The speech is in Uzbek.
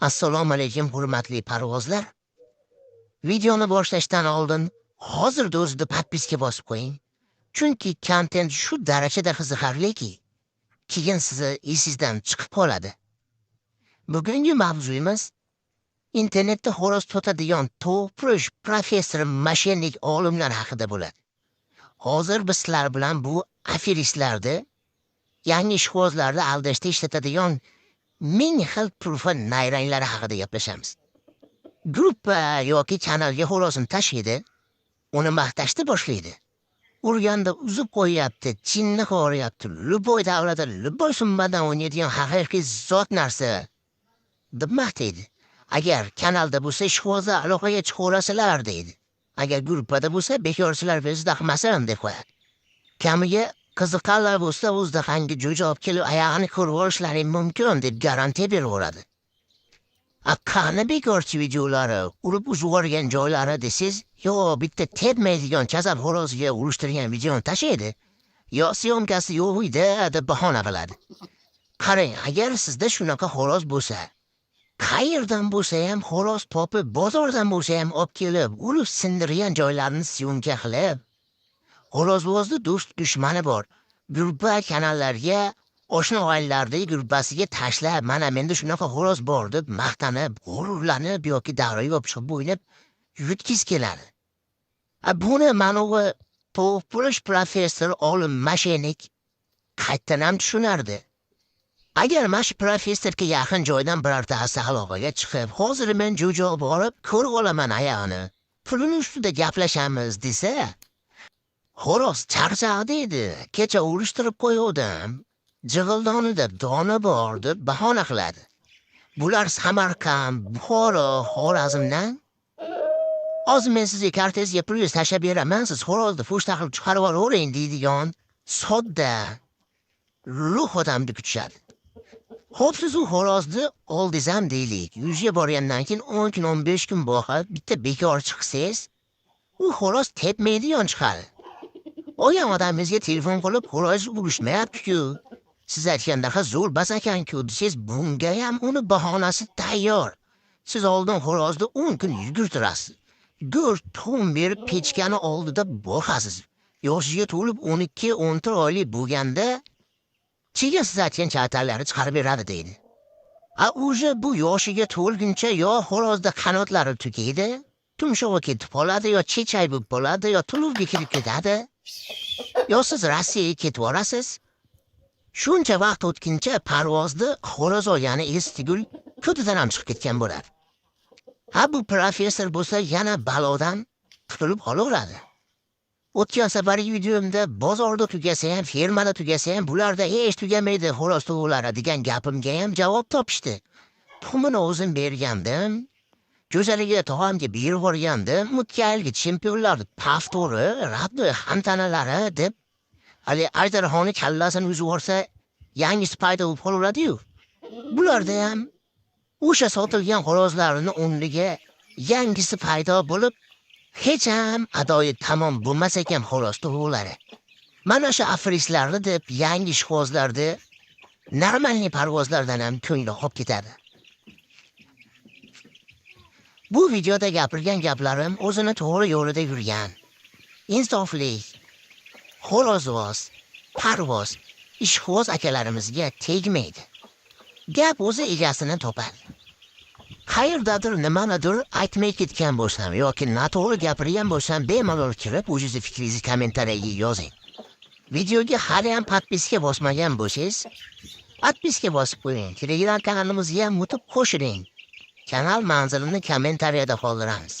Assalomu alaykum hurmatli parvozlar. Videoni boshlashdan oldin hozirda o'zida podpiska bosib qo'ying. Chunki kontent shu darajada qiziqarliki, keyin sizni esingizdan chiqib qoladi. Bugungi mavzuyimiz internetda xo'roz sotadigan to'pirish professor mashennik olimlar haqida bo'ladi. Hozir biz sizlar bilan bu aferistlarni, yangi ishqibozlarni aldashda ishlatadigan ming xil turfa nayranglar haqida gaplashamiz. Gruppa yoki kanalga xo'rozini tashlaydi, uni maqtashni boshlaydi. Urganda uzib qo'yyapti, chinni qo'riyapti, luboy davrada luboy summadan o'ynaydigan haqiqiy zot narsa deb maqtaydi. Agar kanalda bo'lsa ishqibozlar aloqaga chiqaversalar deydi. Agar gruppada bo'lsa bekorchilar bizni daqmasin deb qo'yadi. Kamiga qiziqqanlar bo'lsa o'zida hangi jo'ja olib kelib oyog'ini ko'rib olishlari mumkin deb garantiya beraveradi. Qani bekorchi videolari, urib uzvorgan joylari desangiz, yo bitta tepmaydigan kasal xo'roziga urishtirgan videoni tashlaydi, yo syomkasi yo'q edi deb bahona qiladi. Qarang, agar sizda shunaqa xo'roz bo'lsa, qayerdan bo'lsa ham xo'roz topib, bozordan bo'lsa ham olib kelib, urib sindirgan joylarini syomka qilib, xo'rozbozni do'st dushmani bor gruppa kanallarga, oshna oilalardagi gruppasiga tashlab, mana menda shunaqa xo'roz bor deb maqtanib, g'ururlanib yoki davra yopishib bo'ynab yutkiz keladi. Buni manovi to'pirish professor olim mashenik qayerdan ham tushunardi. Agar mash professorga yaqin joydan birortasi aloqaga chiqib, hozir men jo'ja borib ko'rib olaman oyog'ini, pulini ustida gaplashamiz desa, xo'roz charchadi edi, kecha urishtirib qo'yuvdim, jig'ildonida dona bor deb bahona qiladi. Bular Samarqand, Buxoro, Xorazmdan. Hozir men sizga kartezga pul tashlab beraman, siz xo'rozni fo'shta qilib chiqarib olavering deydigan sodda ruh odamni kutishadi. Xo'p, siz u xo'rozni oldingiz ham deylik, 100 ga borgandan keyin 10 kun, 15 kun boqib, bitta bekor chiqsangiz, u xo'roz tepmaydigan chiqadi. Oyan odamimizga telefon qilib, xo'roz urishmayapti-ku, siz aytgandaqa zo'r bas ekan-ku desangiz, bunga ham uni bahonasi tayyor. Siz oldin xo'rozni 10 kun yugurtirasiz. Go'sht tuxum berib pechkani oldida boqasiz. Yoshiga to'lib 12-14 oylik bo'lganda, keyin siz aytgan chatallarni chiqarib beradi deydi. O'zi bu yoshiga to'lguncha yo xo'rozda qanotlari tugaydi, tumshug'i ketib qoladi, yo chechay bo'lib qoladi, yo tuluvga kirib ketadi. Yo siz Rossiyaga ketib olasiz. Shuncha vaqt o'tguncha parvozni xo'roz olgani estigul ko'tidan ham chiqib ketgan bo'ladi. Bu professor bo'lsa yana balodan qutulib qolaveradi. O'tgan safargi videomda bozorda tugasa ham, fermada tugasa ham, bularda hech tugamaydi xo'roz tug'ulari degan gapimga ham javob topishdi. Tuxumini o'zim bergandim. Go'zaliga tog'amga berib yuborgandim, mutkayilgi chempionlar paftori, raddi hamtanalari deb, hali ajdarhoni kallasini uzib yuborsa, yangisi paydo bo'lib qolaveradi-yu. Bularda ham o'sha sotilgan xo'rozlarini o'rniga yangisi paydo bo'lib, hech ham adoyi tamom bo'lmas ekan xo'roz tug'ulari. Mana shu aferistlarni deb yangi ishqibozlarni normalniy parvozlardan ham ko'ngli qolib ketadi. Bu videoda gapirgan gaplarim o'zini to'g'ri yo'lida yurgan, insofli, xo'rozvoz, parvoz, ishqiboz akalarimizga tegmaydi. Gap o'zi egasini topadi. Qayerdadir nimanidir aytmay ketgan bo'lsam yoki noto'g'ri gapirgan bo'lsam, bemalol kirib, o'zingizni fikringizni kommentariyaga yozing. Videoga hali ham podpiska bosmagan bo'lsangiz, podpiska bosib qo'ying. Telegram kanalimizga ham o'tib qo'shiling. Kanal manzilini kommentariyada qoldiramiz.